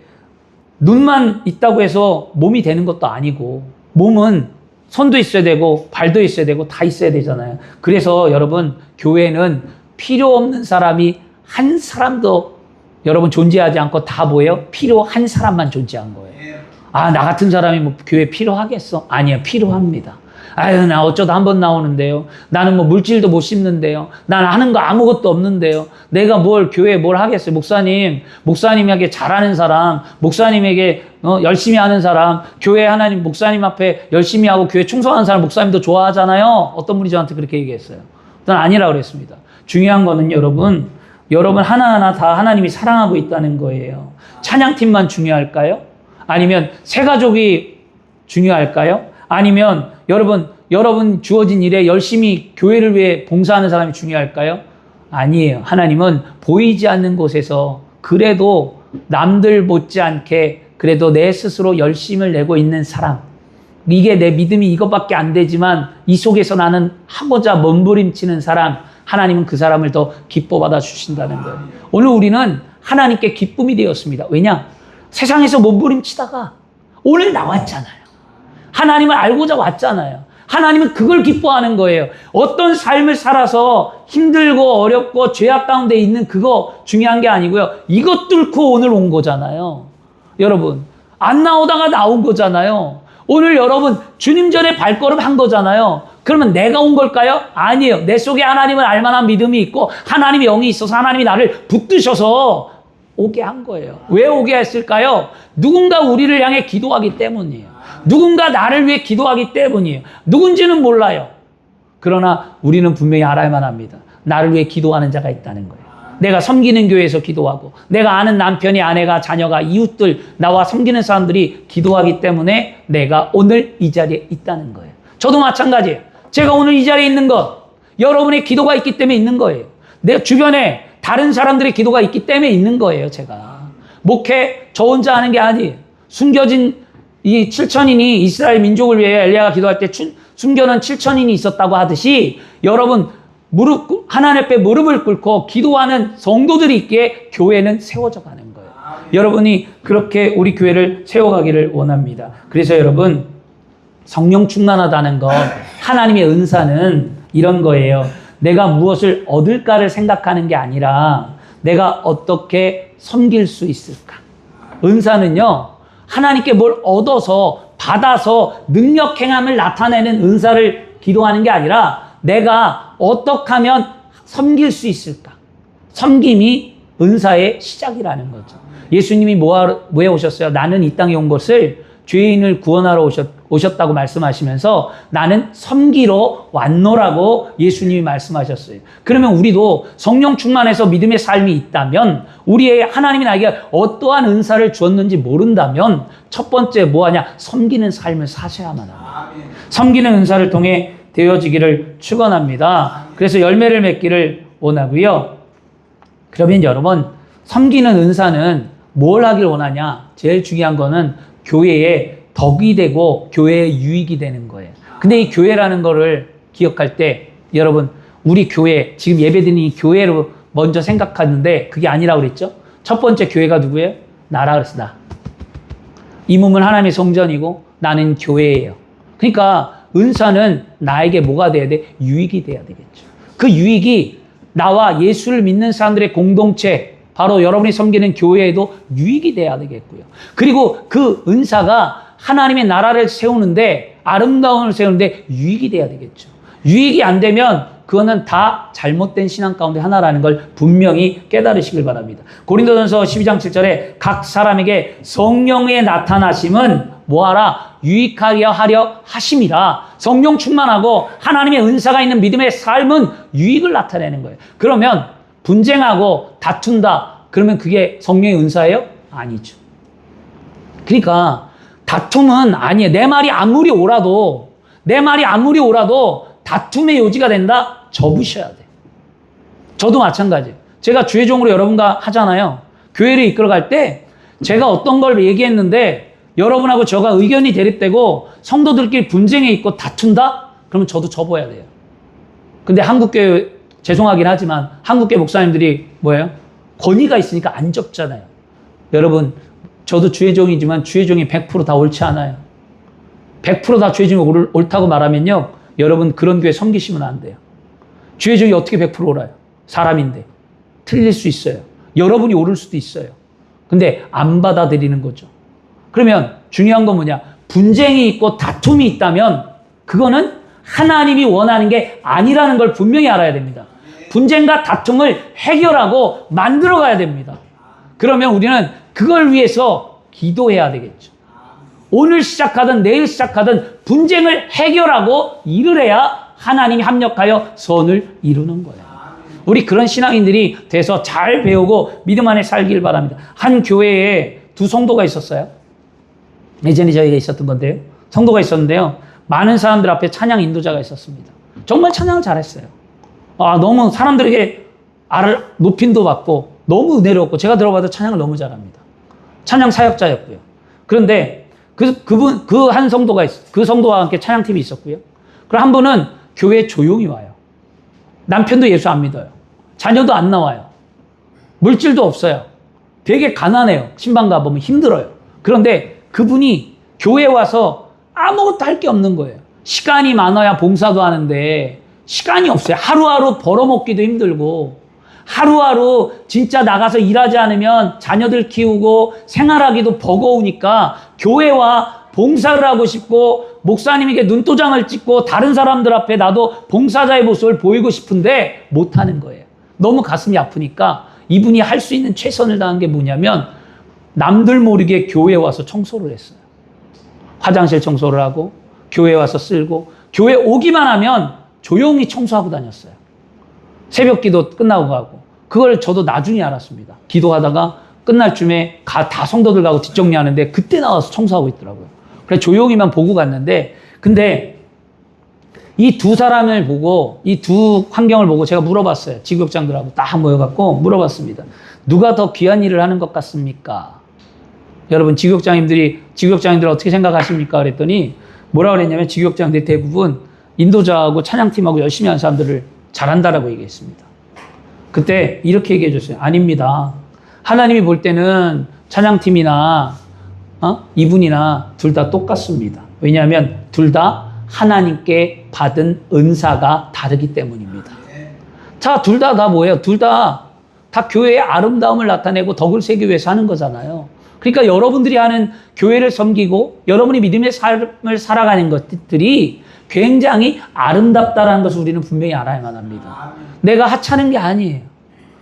눈만 있다고 해서 몸이 되는 것도 아니고 몸은 손도 있어야 되고 발도 있어야 되고 다 있어야 되잖아요. 그래서 여러분 교회는 필요 없는 사람이 한 사람도 여러분 존재하지 않고 다 뭐예요? 필요한 사람만 존재한 거예요. 아, 나 같은 사람이 뭐 교회 필요하겠어? 아니야, 필요합니다. 아유, 나 어쩌다 한 번 나오는데요. 나는 뭐 물질도 못 심는데요. 난 하는 거 아무것도 없는데요. 내가 교회에 뭘 하겠어요? 목사님에게 잘하는 사람, 목사님에게 열심히 하는 사람, 교회 하나님 목사님 앞에 열심히 하고 교회 충성하는 사람 목사님도 좋아하잖아요. 어떤 분이 저한테 그렇게 얘기했어요. 저는 아니라고 그랬습니다. 중요한 거는 여러분 하나하나 다 하나님이 사랑하고 있다는 거예요. 찬양팀만 중요할까요? 아니면 새 가족이 중요할까요? 아니면 여러분 주어진 일에 열심히 교회를 위해 봉사하는 사람이 중요할까요? 아니에요. 하나님은 보이지 않는 곳에서 그래도 남들 못지않게 그래도 내 스스로 열심을 내고 있는 사람, 이게 내 믿음이 이것밖에 안 되지만 이 속에서 나는 하고자 몸부림치는 사람, 하나님은 그 사람을 더 기뻐 받아 주신다는 거예요. 오늘 우리는 하나님께 기쁨이 되었습니다. 왜냐? 세상에서 몸부림치다가 오늘 나왔잖아요. 하나님을 알고자 왔잖아요. 하나님은 그걸 기뻐하는 거예요. 어떤 삶을 살아서 힘들고 어렵고 죄악 가운데 있는 그거 중요한 게 아니고요. 이것 뚫고 오늘 온 거잖아요. 여러분, 안 나오다가 나온 거잖아요. 오늘 여러분 주님 전에 발걸음 한 거잖아요. 그러면 내가 온 걸까요? 아니에요. 내 속에 하나님을 알만한 믿음이 있고 하나님의 영이 있어서 하나님이 나를 붙드셔서 오게 한 거예요. 왜 오게 했을까요? 누군가 우리를 향해 기도하기 때문이에요. 누군가 나를 위해 기도하기 때문이에요. 누군지는 몰라요. 그러나 우리는 분명히 알아야만 합니다. 나를 위해 기도하는 자가 있다는 거예요. 내가 섬기는 교회에서 기도하고 내가 아는 남편이, 아내가, 자녀가, 이웃들, 나와 섬기는 사람들이 기도하기 때문에 내가 오늘 이 자리에 있다는 거예요. 저도 마찬가지예요. 제가 오늘 이 자리에 있는 것, 여러분의 기도가 있기 때문에 있는 거예요. 내 주변에 다른 사람들의 기도가 있기 때문에 있는 거예요. 제가 목회 저 혼자 하는 게 아니에요. 숨겨진 이 7천인이 이스라엘 민족을 위해 엘리야가 기도할 때 숨겨놓은 7천인이 있었다고 하듯이 여러분 하나님 앞에 무릎을 꿇고 기도하는 성도들이 있기에 교회는 세워져 가는 거예요. 여러분이 그렇게 우리 교회를 세워가기를 원합니다. 그래서 여러분 성령 충만하다는 것, 하나님의 은사는 이런 거예요. 내가 무엇을 얻을까를 생각하는 게 아니라 내가 어떻게 섬길 수 있을까. 은사는요, 하나님께 뭘 얻어서 받아서 능력 행함을 나타내는 은사를 기도하는 게 아니라 내가 어떻게 하면 섬길 수 있을까. 섬김이 은사의 시작이라는 거죠. 예수님이 뭐해 오셨어요? 나는 이 땅에 온 것을 죄인을 구원하러 오셨다고 말씀하시면서 나는 섬기러 왔노라고 예수님이 말씀하셨어요. 그러면 우리도 성령 충만해서 믿음의 삶이 있다면, 우리의 하나님이 나에게 어떠한 은사를 주었는지 모른다면 첫 번째 뭐하냐? 섬기는 삶을 사셔야만 합니다. 섬기는 은사를 통해 되어지기를 축원합니다. 그래서 열매를 맺기를 원하고요. 그러면 여러분, 섬기는 은사는 뭘 하길 원하냐? 제일 중요한 거는 교회에 덕이 되고 교회에 유익이 되는 거예요. 근데 이 교회라는 거를 기억할 때 여러분, 우리 교회, 지금 예배드리는 이 교회로 먼저 생각하는데 그게 아니라고 그랬죠? 첫 번째 교회가 누구예요? 나라 그랬어, 나. 이 몸은 하나님의 성전이고 나는 교회예요. 그러니까 은사는 나에게 뭐가 돼야 돼? 유익이 돼야 되겠죠. 그 유익이 나와 예수를 믿는 사람들의 공동체, 바로 여러분이 섬기는 교회에도 유익이 돼야 되겠고요. 그리고 그 은사가 하나님의 나라를 세우는데, 아름다움을 세우는데 유익이 돼야 되겠죠. 유익이 안 되면 그거는 다 잘못된 신앙 가운데 하나라는 걸 분명히 깨달으시길 바랍니다. 고린도전서 12장 7절에 각 사람에게 성령의 나타나심은 뭐하라? 유익하게 하려 하심이라. 성령 충만하고 하나님의 은사가 있는 믿음의 삶은 유익을 나타내는 거예요. 그러면 분쟁하고 다툰다. 그러면 그게 성령의 은사예요? 아니죠. 그러니까 다툼은 아니에요. 내 말이 아무리 옳아도 다툼의 요지가 된다? 접으셔야 돼. 저도 마찬가지예요. 제가 주의종으로 여러분과 하잖아요. 교회를 이끌어갈 때 제가 어떤 걸 얘기했는데 여러분하고 저가 의견이 대립되고 성도들끼리 분쟁에 있고 다툰다? 그러면 저도 접어야 돼요. 근데 한국교회, 죄송하긴 하지만 한국교회 목사님들이 뭐예요? 권위가 있으니까 안 접잖아요. 여러분, 저도 주의종이지만 주의종이 100% 다 옳지 않아요. 100% 다 주의종이 옳다고 말하면요, 여러분 그런 교회 섬기시면 안 돼요. 주의종이 어떻게 100% 옳아요? 사람인데. 틀릴 수 있어요. 여러분이 옳을 수도 있어요. 근데 안 받아들이는 거죠. 그러면 중요한 건 뭐냐? 분쟁이 있고 다툼이 있다면 그거는 하나님이 원하는 게 아니라는 걸 분명히 알아야 됩니다. 분쟁과 다툼을 해결하고 만들어가야 됩니다. 그러면 우리는 그걸 위해서 기도해야 되겠죠. 오늘 시작하든 내일 시작하든 분쟁을 해결하고 일을 해야 하나님이 합력하여 선을 이루는 거예요. 우리 그런 신앙인들이 돼서 잘 배우고 믿음 안에 살길 바랍니다. 한 교회에 두 성도가 있었어요. 예전에 저희가 있었던 건데요. 성도가 있었는데요. 많은 사람들 앞에 찬양 인도자가 있었습니다. 정말 찬양을 잘했어요. 너무 사람들에게 높임도 받고 너무 은혜로웠고 제가 들어봐도 찬양을 너무 잘합니다. 찬양 사역자였고요. 그런데 그 한 성도가 그 성도와 함께 찬양팀이 있었고요. 그리고 한 분은 교회에 조용히 와요. 남편도 예수 안 믿어요. 자녀도 안 나와요. 물질도 없어요. 되게 가난해요. 신방 가보면 힘들어요. 그런데 그분이 교회에 와서 아무것도 할 게 없는 거예요. 시간이 많아야 봉사도 하는데 시간이 없어요. 하루하루 벌어먹기도 힘들고 하루하루 진짜 나가서 일하지 않으면 자녀들 키우고 생활하기도 버거우니까 교회와 봉사를 하고 싶고 목사님에게 눈도장을 찍고 다른 사람들 앞에 나도 봉사자의 모습을 보이고 싶은데 못하는 거예요. 너무 가슴이 아프니까 이분이 할 수 있는 최선을 다한 게 뭐냐면 남들 모르게 교회에 와서 청소를 했어요. 화장실 청소를 하고 교회에 와서 쓸고 교회 오기만 하면 조용히 청소하고 다녔어요. 새벽 기도 끝나고 가고. 그걸 저도 나중에 알았습니다. 기도하다가 끝날 쯤에 다 성도들 가고 뒷정리하는데 그때 나와서 청소하고 있더라고요. 그래서 조용히만 보고 갔는데 근데 이 두 사람을 보고 이 두 환경을 보고 제가 물어봤어요. 지구역장들하고 딱 모여갖고 물어봤습니다. 누가 더 귀한 일을 하는 것 같습니까? 여러분 지구역장님들 어떻게 생각하십니까? 그랬더니 뭐라 그랬냐면 지구역장들이 대부분 인도자하고 찬양팀하고 열심히 하는 사람들을 잘한다라고 얘기했습니다. 그때 이렇게 얘기해 줬어요. 아닙니다. 하나님이 볼 때는 찬양팀이나 이분이나 둘 다 똑같습니다. 왜냐하면 둘 다 하나님께 받은 은사가 다르기 때문입니다. 자, 둘 다 뭐예요? 둘 다 교회의 아름다움을 나타내고 덕을 세기 위해서 하는 거잖아요. 그러니까 여러분들이 하는 교회를 섬기고 여러분이 믿음의 삶을 살아가는 것들이 굉장히 아름답다라는 것을 우리는 분명히 알아야만 합니다. 내가 하찮은 게 아니에요.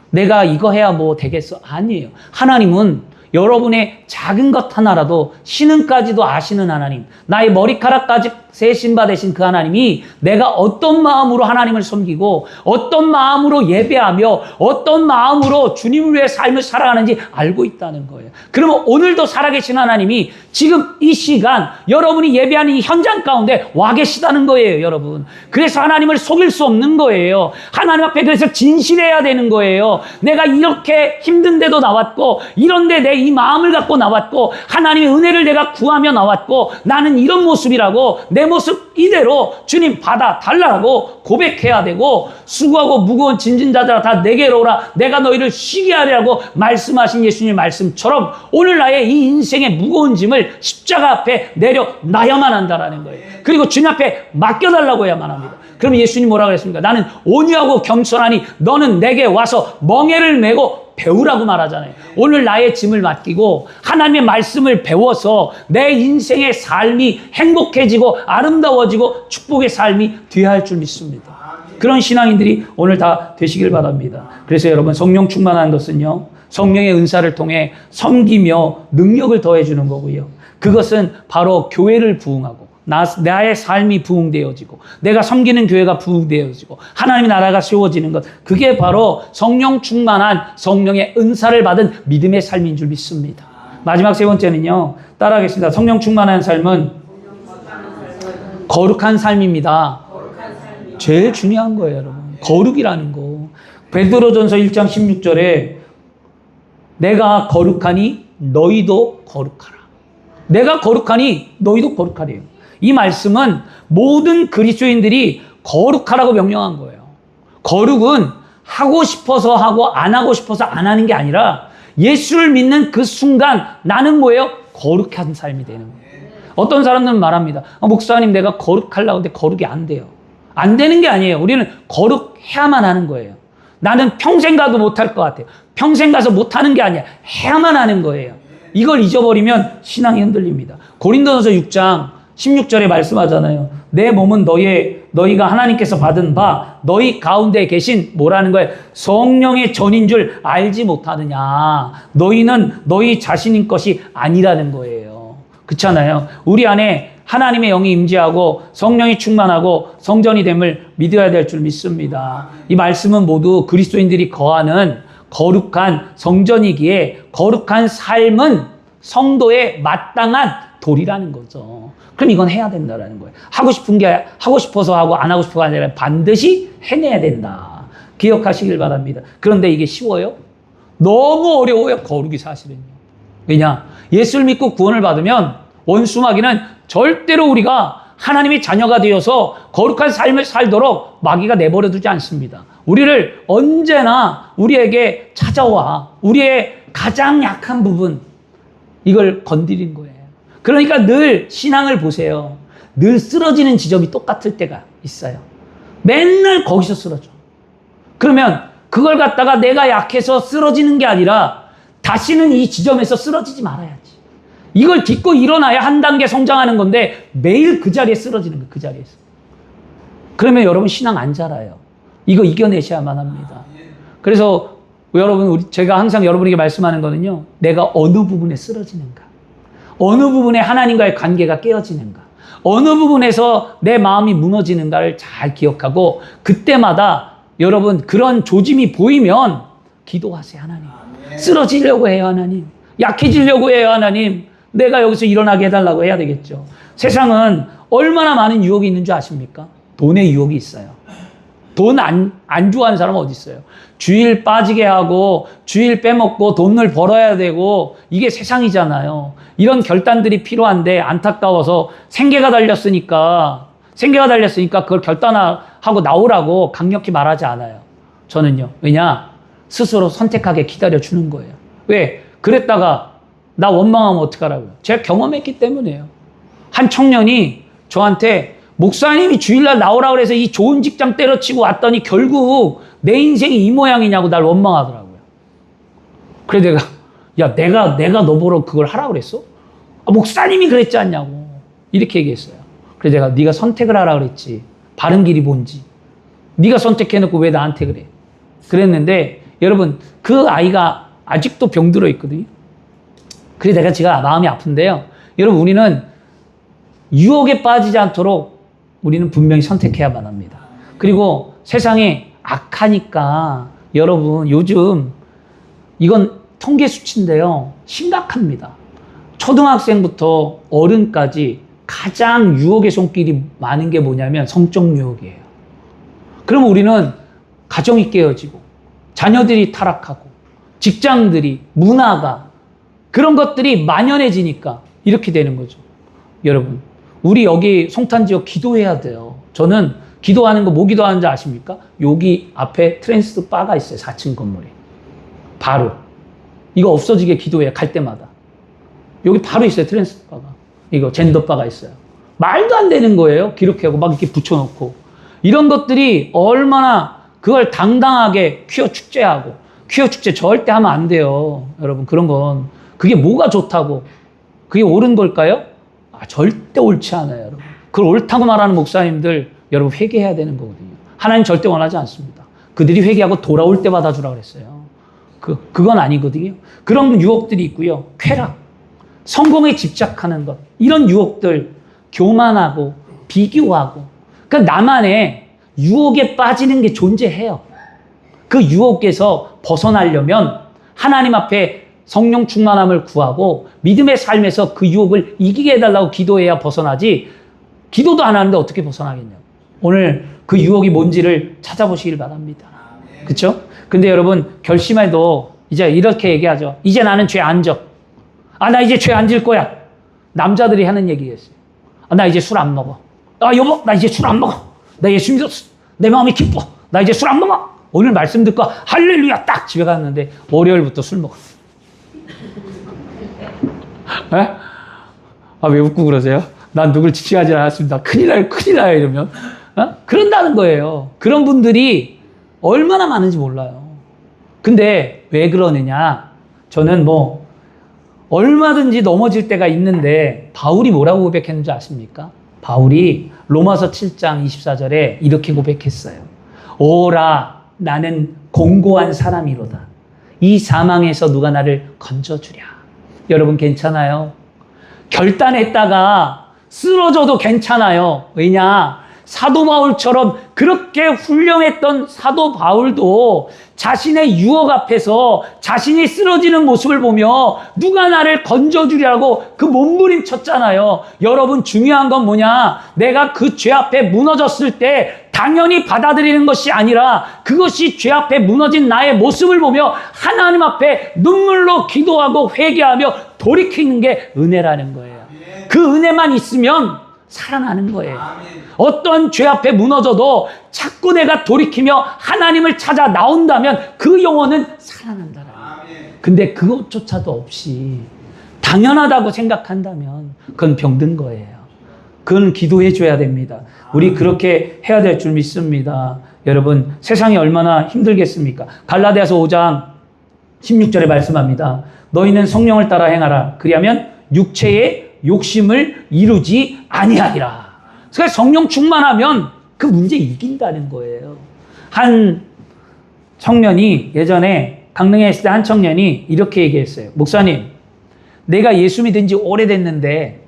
내가 이거 해야 뭐 되겠어? 아니에요. 하나님은 여러분의 작은 것 하나라도 신은까지도 아시는 하나님, 나의 머리카락까지 세신 바 되신 그 하나님이 내가 어떤 마음으로 하나님을 섬기고 어떤 마음으로 예배하며 어떤 마음으로 주님을 위해 삶을 살아가는지 알고 있다는 거예요. 그러면 오늘도 살아계신 하나님이 지금 이 시간 여러분이 예배하는 이 현장 가운데 와 계시다는 거예요, 여러분. 그래서 하나님을 속일 수 없는 거예요. 하나님 앞에 그래서 진실해야 되는 거예요. 내가 이렇게 힘든데도 나왔고 이런데 내 이 마음을 갖고 나왔고 하나님의 은혜를 내가 구하며 나왔고 나는 이런 모습이라고 내 모습 이대로 주님 받아 달라고 고백해야 되고 수고하고 무거운 짐진자들아 다 내게로 오라 내가 너희를 쉬게 하리라고 말씀하신 예수님의 말씀처럼 오늘 나의 이 인생의 무거운 짐을 십자가 앞에 내려놔야만 한다라는 거예요. 그리고 주님 앞에 맡겨달라고 해야만 합니다. 그럼 예수님 뭐라고 했습니까? 나는 온유하고 겸손하니 너는 내게 와서 멍에를 메고 배우라고 말하잖아요. 오늘 나의 짐을 맡기고 하나님의 말씀을 배워서 내 인생의 삶이 행복해지고 아름다워지고 축복의 삶이 돼야 할 줄 믿습니다. 그런 신앙인들이 오늘 다 되시길 바랍니다. 그래서 여러분 성령 충만한 것은요. 성령의 은사를 통해 섬기며 능력을 더해주는 거고요. 그것은 바로 교회를 부흥하고 나의 삶이 부흥되어지고 내가 섬기는 교회가 부흥되어지고 하나님의 나라가 세워지는 것 그게 바로 성령 충만한 성령의 은사를 받은 믿음의 삶인 줄 믿습니다. 마지막 세 번째는요. 따라하겠습니다. 성령 충만한 삶은 거룩한 삶입니다. 제일 중요한 거예요, 여러분. 거룩이라는 거. 베드로전서 1장 16절에 내가 거룩하니 너희도 거룩하라. 내가 거룩하니 너희도 거룩하래요. 이 말씀은 모든 그리스도인들이 거룩하라고 명령한 거예요. 거룩은 하고 싶어서 하고 안 하고 싶어서 안 하는 게 아니라 예수를 믿는 그 순간 나는 뭐예요? 거룩한 삶이 되는 거예요. 어떤 사람들은 말합니다. 목사님 내가 거룩하려고 하는데 거룩이 안 돼요. 안 되는 게 아니에요. 우리는 거룩해야만 하는 거예요. 나는 평생 가도 못할 것 같아요. 평생 가서 못하는 게 아니야. 해야만 하는 거예요. 이걸 잊어버리면 신앙이 흔들립니다. 고린도전서 6장 16절에 말씀하잖아요. 내 몸은 너희가 하나님께서 받은 바 너희 가운데 계신 뭐라는 거예요? 성령의 전인 줄 알지 못하느냐. 너희는 너희 자신인 것이 아니라는 거예요. 그렇잖아요. 우리 안에 하나님의 영이 임재하고 성령이 충만하고 성전이 됨을 믿어야 될 줄 믿습니다. 이 말씀은 모두 그리스도인들이 거하는 거룩한 성전이기에 거룩한 삶은 성도의 마땅한 도리라는 거죠. 그럼 이건 해야 된다라는 거예요. 하고 싶은 게 하고 싶어서 하고 안 하고 싶어가 아니라 반드시 해내야 된다. 기억하시길 바랍니다. 그런데 이게 쉬워요? 너무 어려워요. 거룩이 사실은요. 왜냐? 예수를 믿고 구원을 받으면 원수마귀는 절대로 우리가 하나님의 자녀가 되어서 거룩한 삶을 살도록 마귀가 내버려 두지 않습니다. 우리를 언제나 우리에게 찾아와 우리의 가장 약한 부분 이걸 건드린 거예요. 그러니까 늘 신앙을 보세요. 늘 쓰러지는 지점이 똑같을 때가 있어요. 맨날 거기서 쓰러져. 그러면 그걸 갖다가 내가 약해서 쓰러지는 게 아니라 다시는 이 지점에서 쓰러지지 말아야지. 이걸 딛고 일어나야 한 단계 성장하는 건데 매일 그 자리에 쓰러지는 거예요. 그 자리에서. 그러면 여러분 신앙 안 자라요. 이거 이겨내셔야만 합니다. 그래서 여러분, 제가 항상 여러분에게 말씀하는 거는요. 내가 어느 부분에 쓰러지는가. 어느 부분에 하나님과의 관계가 깨어지는가. 어느 부분에서 내 마음이 무너지는가를 잘 기억하고 그때마다 여러분 그런 조짐이 보이면 기도하세요. 하나님. 쓰러지려고 해요. 하나님. 약해지려고 해요. 하나님. 내가 여기서 일어나게 해달라고 해야 되겠죠. 세상은 얼마나 많은 유혹이 있는 줄 아십니까? 돈의 유혹이 있어요. 돈 안 좋아하는 사람은 어디 있어요? 주일 빠지게 하고 주일 빼먹고 돈을 벌어야 되고 이게 세상이잖아요. 이런 결단들이 필요한데 안타까워서 생계가 달렸으니까 그걸 결단하고 나오라고 강력히 말하지 않아요. 저는요. 왜냐? 스스로 선택하게 기다려주는 거예요. 왜? 그랬다가 나 원망하면 어떡하라고요? 제가 경험했기 때문에요. 한 청년이 저한테 목사님이 주일날 나오라고 해서 이 좋은 직장 때려치고 왔더니 결국 내 인생이 이 모양이냐고 날 원망하더라고요. 그래 내가 너 보러 그걸 하라고 그랬어? 목사님이 그랬지 않냐고. 이렇게 얘기했어요. 그래서 내가 네가 선택을 하라 그랬지. 바른 길이 뭔지. 네가 선택해놓고 왜 나한테 그래? 그랬는데 여러분 그 아이가 아직도 병들어 있거든요. 그래서 제가 마음이 아픈데요. 여러분 우리는 유혹에 빠지지 않도록 우리는 분명히 선택해야만 합니다. 그리고 세상에 악하니까 여러분 요즘 이건 통계 수치인데요. 심각합니다. 초등학생부터 어른까지 가장 유혹의 손길이 많은 게 뭐냐면 성적 유혹이에요. 그러면 우리는 가정이 깨어지고 자녀들이 타락하고 직장들이 문화가 그런 것들이 만연해지니까 이렇게 되는 거죠. 여러분 우리 여기 송탄지역 기도해야 돼요. 저는 기도하는 거 뭐 기도하는지 아십니까? 여기 앞에 트랜스 바가 있어요. 4층 건물에. 바로. 이거 없어지게 기도해요. 갈 때마다. 여기 바로 있어요. 트랜스 바가. 이거 젠더 바가 있어요. 말도 안 되는 거예요. 기록하고 막 이렇게 붙여놓고. 이런 것들이 얼마나 그걸 당당하게 퀴어 축제하고 퀴어 축제 절대 하면 안 돼요. 여러분 그런 건 그게 뭐가 좋다고 그게 옳은 걸까요? 절대 옳지 않아요. 여러분. 그걸 옳다고 말하는 목사님들 여러분 회개해야 되는 거거든요. 하나님 절대 원하지 않습니다. 그들이 회개하고 돌아올 때 받아주라 그랬어요. 그건 아니거든요. 그런 유혹들이 있고요. 쾌락, 성공에 집착하는 것 이런 유혹들 교만하고 비교하고 그러니까 나만의 유혹에 빠지는 게 존재해요. 그 유혹에서 벗어나려면 하나님 앞에 성령 충만함을 구하고 믿음의 삶에서 그 유혹을 이기게 해달라고 기도해야 벗어나지 기도도 안 하는데 어떻게 벗어나겠냐고. 오늘 그 유혹이 뭔지를 찾아보시길 바랍니다. 그렇죠? 근데 여러분 결심해도 이제 이렇게 얘기하죠. 이제 나는 죄 안 져. 나 이제 죄 안 질 거야. 남자들이 하는 얘기였어요. 나 이제 술 안 먹어. 여보 나 이제 술 안 먹어. 나 예수 믿었어. 내 마음이 기뻐. 나 이제 술 안 먹어. 오늘 말씀 듣고 할렐루야 딱 집에 갔는데 월요일부터 술 먹어. 왜 웃고 그러세요? 난 누굴 지칭하지 않았습니다. 큰일 나요 이러면. 그런다는 거예요. 그런 분들이 얼마나 많은지 몰라요. 근데 왜 그러느냐? 저는 얼마든지 넘어질 때가 있는데 바울이 뭐라고 고백했는지 아십니까? 바울이 로마서 7장 24절에 이렇게 고백했어요. 오라 나는 공고한 사람이로다. 이 사망에서 누가 나를 건져주랴. 여러분 괜찮아요? 결단했다가 쓰러져도 괜찮아요. 왜냐? 사도 바울처럼 그렇게 훌륭했던 사도 바울도 자신의 유혹 앞에서 자신이 쓰러지는 모습을 보며 누가 나를 건져주려고 그 몸부림쳤잖아요. 여러분 중요한 건 뭐냐? 내가 그 죄 앞에 무너졌을 때 당연히 받아들이는 것이 아니라 그것이 죄 앞에 무너진 나의 모습을 보며 하나님 앞에 눈물로 기도하고 회개하며 돌이키는 게 은혜라는 거예요. 그 은혜만 있으면 살아나는 거예요. 어떤 죄 앞에 무너져도 자꾸 내가 돌이키며 하나님을 찾아 나온다면 그 영혼은 살아난다는 거예요. 근데 그것조차도 없이 당연하다고 생각한다면 그건 병든 거예요. 그건 기도해 줘야 됩니다. 우리 그렇게 해야 될 줄 믿습니다. 여러분, 세상이 얼마나 힘들겠습니까? 갈라디아서 5장 16절에 말씀합니다. 너희는 성령을 따라 행하라. 그리하면 육체의 욕심을 이루지 아니하리라. 그래서 성령 충만하면 그 문제 이긴다는 거예요. 한 청년이 예전에 강릉에 있을 때 한 청년이 이렇게 얘기했어요. 목사님, 내가 예수 믿은 지 오래됐는데,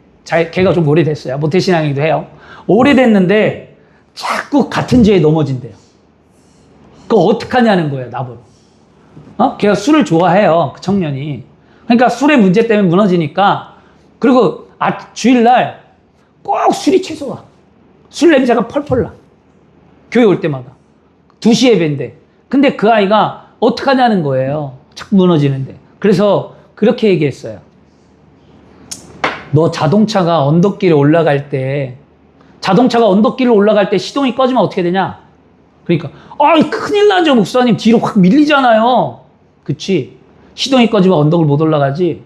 걔가 좀 오래됐어요. 모태신앙이기도 해요. 오래됐는데 자꾸 같은 죄에 넘어진대요. 그거 어떡하냐는 거예요, 나보고. 걔가 술을 좋아해요, 그 청년이. 그러니까 술의 문제 때문에 무너지니까, 그리고 주일날 꼭 술이 채소 와. 술 냄새가 펄펄 나. 교회 올 때마다. 2시 예배인데. 근데 그 아이가 어떡하냐는 거예요. 자꾸 무너지는데. 그래서 그렇게 얘기했어요. 너 자동차가 언덕길에 올라갈 때 시동이 꺼지면 어떻게 되냐? 그러니까, 큰일 나죠, 목사님. 뒤로 확 밀리잖아요. 그치? 시동이 꺼지면 언덕을 못 올라가지.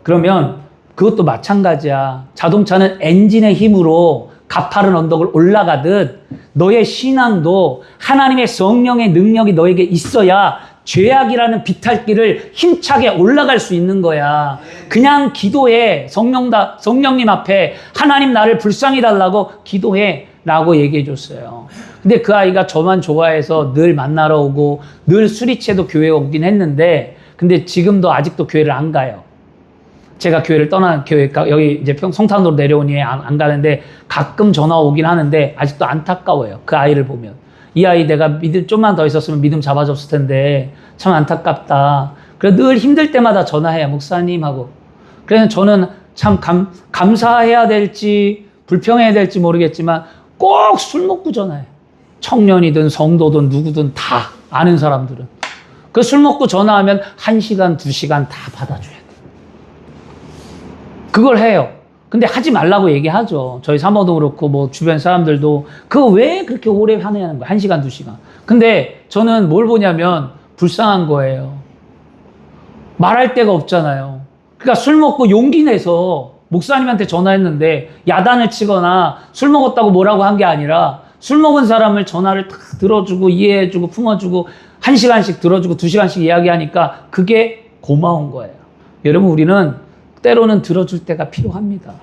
그러면 그것도 마찬가지야. 자동차는 엔진의 힘으로 가파른 언덕을 올라가듯 너의 신앙도 하나님의 성령의 능력이 너에게 있어야 죄악이라는 비탈길을 힘차게 올라갈 수 있는 거야. 그냥 기도해. 성령님 앞에 하나님 나를 불쌍히 달라고 기도해 라고 얘기해 줬어요. 근데 그 아이가 저만 좋아해서 늘 만나러 오고 늘 술이채도 교회에 오긴 했는데, 근데 지금도 아직도 교회를 안 가요. 제가 교회를 떠난 여기 이제 성탄으로 내려온 이후에 안 가는데 가끔 전화 오긴 하는데 아직도 안타까워요. 그 아이를 보면. 이 아이 내가 좀만 더 있었으면 믿음 잡아줬을 텐데 참 안타깝다. 그래 늘 힘들 때마다 전화해요. 목사님 하고. 그래서 저는 참 감사해야 될지 불평해야 될지 모르겠지만 꼭 술 먹고 전화해. 청년이든 성도든 누구든 다 아는 사람들은. 그 술 먹고 전화하면 1시간, 2시간 다 받아줘야 돼. 그걸 해요. 근데 하지 말라고 얘기하죠. 저희 사모도 그렇고 뭐 주변 사람들도 그거 왜 그렇게 오래 하느냐는 거예요. 1시간, 2시간. 근데 저는 뭘 보냐면 불쌍한 거예요. 말할 데가 없잖아요. 그러니까 술 먹고 용기 내서 목사님한테 전화했는데 야단을 치거나 술 먹었다고 뭐라고 한 게 아니라 술 먹은 사람을 전화를 다 들어주고 이해해주고 품어주고 1시간씩 들어주고 2시간씩 이야기하니까 그게 고마운 거예요. 여러분, 우리는 때로는 들어줄 때가 필요합니다.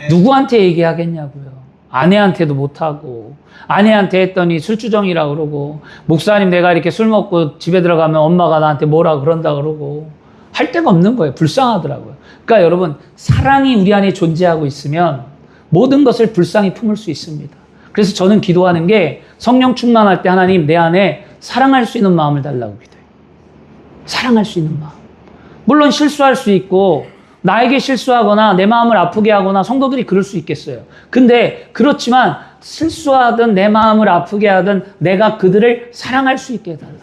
누구한테 얘기하겠냐고요. 아내한테도 못하고, 아내한테 했더니 술주정이라고 그러고, 목사님 내가 이렇게 술 먹고 집에 들어가면 엄마가 나한테 뭐라 그런다 그러고, 할 데가 없는 거예요. 불쌍하더라고요. 그러니까 여러분, 사랑이 우리 안에 존재하고 있으면 모든 것을 불쌍히 품을 수 있습니다. 그래서 저는 기도하는 게 성령 충만할 때 하나님 내 안에 사랑할 수 있는 마음을 달라고 기도해요. 사랑할 수 있는 마음. 물론 실수할 수 있고 나에게 실수하거나 내 마음을 아프게 하거나 성도들이 그럴 수 있겠어요. 근데 그렇지만 실수하든 내 마음을 아프게 하든 내가 그들을 사랑할 수 있게 해달라.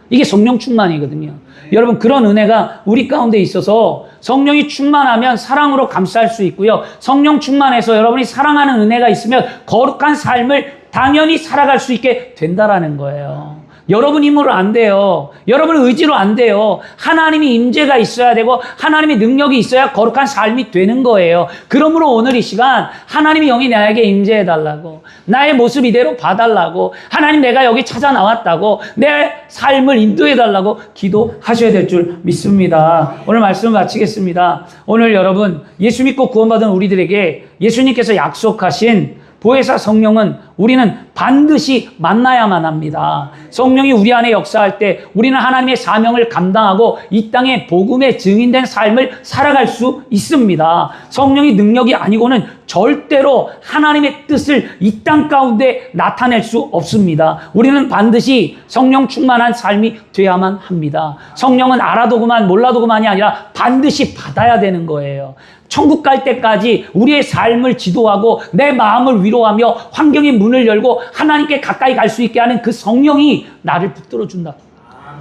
이게 성령 충만이거든요. 여러분, 그런 은혜가 우리 가운데 있어서 성령이 충만하면 사랑으로 감싸할 수 있고요. 성령 충만해서 여러분이 사랑하는 은혜가 있으면 거룩한 삶을 당연히 살아갈 수 있게 된다라는 거예요. 여러분 힘으로 안 돼요. 여러분 의지로 안 돼요. 하나님이 임재가 있어야 되고 하나님의 능력이 있어야 거룩한 삶이 되는 거예요. 그러므로 오늘 이 시간 하나님이 영이 나에게 임재해달라고, 나의 모습 이대로 봐달라고, 하나님 내가 여기 찾아 나왔다고, 내 삶을 인도해달라고 기도하셔야 될 줄 믿습니다. 오늘 말씀을 마치겠습니다. 오늘 여러분, 예수 믿고 구원받은 우리들에게 예수님께서 약속하신 보혜사 성령은 우리는 반드시 만나야만 합니다. 성령이 우리 안에 역사할 때 우리는 하나님의 사명을 감당하고 이 땅에 복음의 증인된 삶을 살아갈 수 있습니다. 성령이 능력이 아니고는 절대로 하나님의 뜻을 이 땅 가운데 나타낼 수 없습니다. 우리는 반드시 성령 충만한 삶이 돼야만 합니다. 성령은 알아도구만 몰라도구만이 아니라 반드시 받아야 되는 거예요. 천국 갈 때까지 우리의 삶을 지도하고 내 마음을 위로하며 환경의 문을 열고 하나님께 가까이 갈 수 있게 하는 그 성령이 나를 붙들어 준다.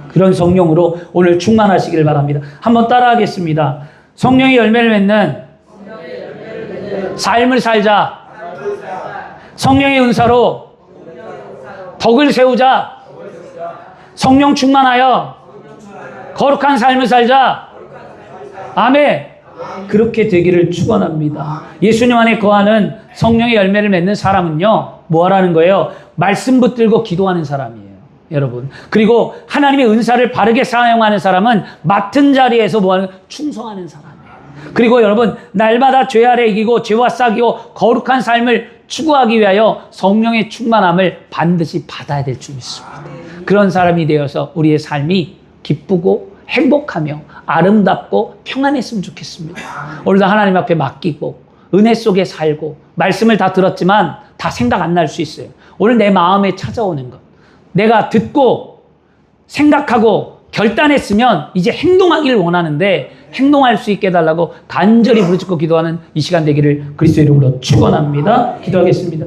그런 성령으로 오늘 충만하시기를 바랍니다. 한번 따라하겠습니다. 성령의 열매를 맺는 삶을 살자. 성령의 은사로 덕을 세우자. 성령 충만하여 거룩한 삶을 살자. 아멘. 그렇게 되기를 축원합니다. 예수님 안에 거하는 성령의 열매를 맺는 사람은요, 뭐 하라는 거예요? 말씀 붙들고 기도하는 사람이에요, 여러분. 그리고 하나님의 은사를 바르게 사용하는 사람은 맡은 자리에서 뭐 하는, 충성하는 사람이에요. 그리고 여러분, 날마다 죄 아래 이기고 죄와 싸기고 거룩한 삶을 추구하기 위하여 성령의 충만함을 반드시 받아야 될 줄 믿습니다. 그런 사람이 되어서 우리의 삶이 기쁘고 행복하며 아름답고 평안했으면 좋겠습니다. 오늘도 하나님 앞에 맡기고 은혜 속에 살고, 말씀을 다 들었지만 다 생각 안 날 수 있어요. 오늘 내 마음에 찾아오는 것, 내가 듣고 생각하고 결단했으면 이제 행동하기를 원하는데 행동할 수 있게 해달라고 간절히 부르짖고 기도하는 이 시간 되기를 그리스도의 이름으로 축원합니다. 기도하겠습니다.